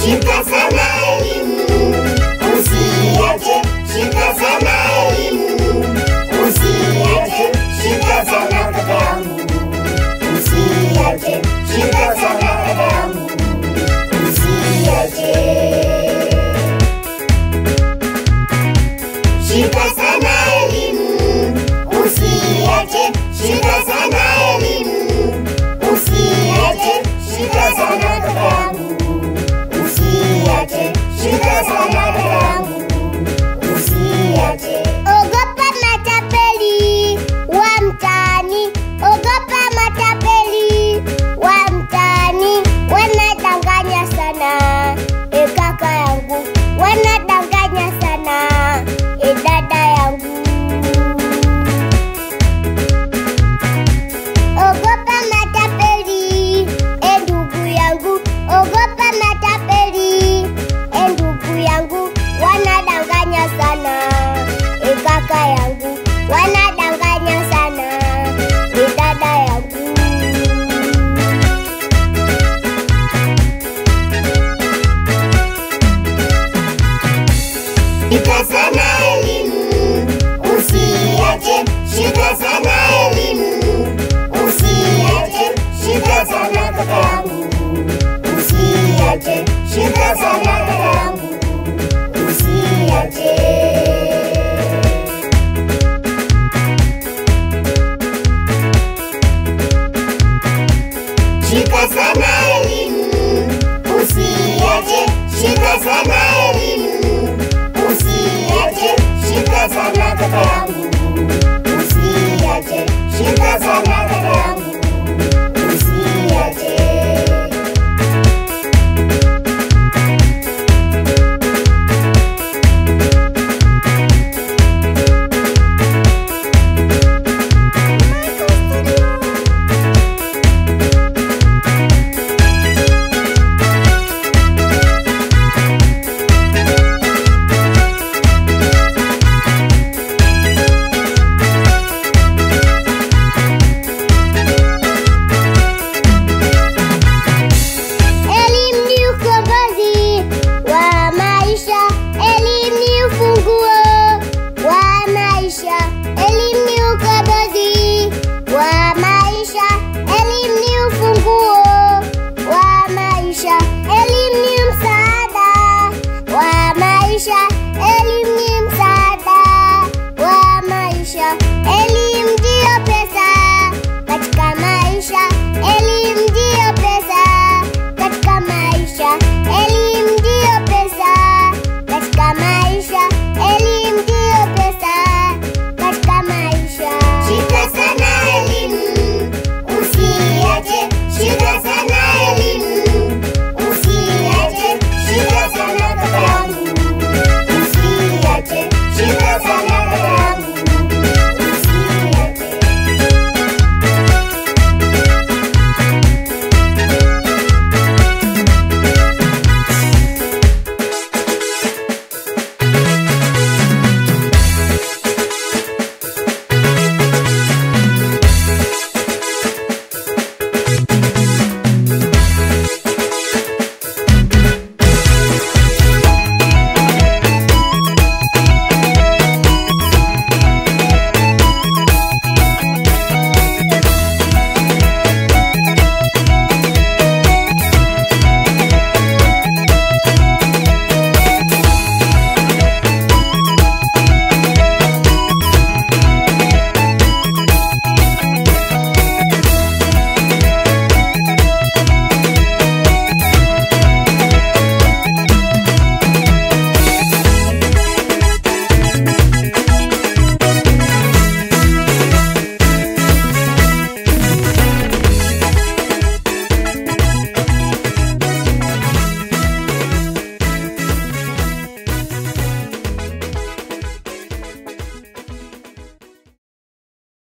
shika sana elimu, usiache, shika sana elimu, usiache, shika sana kalamu, usiache, shika sana kalamu, usiache. Shika sana elimu, usiache, shika sana elimu, usiache, shika sana kalamu, usiache, shika sana kalamu, usiache. Ogopa matapeli wa mtaani, ogopa matapeli wa mtaani, wanadanganya sana, kaka yangu, wanadanganya sana, dada yangu. Ogopa matapeli, ndugu yangu, ogopa matapeli, ndugu yangu, wanadanganya sana, kaka yangu, wanadanganya sana, dada yangu. Shika sana elimu, usiache, shika sana elimu, usiache, shika sana kalamu, usiache, shika sana kalamu, usiache. Shika sana elimu, usiache, shika sana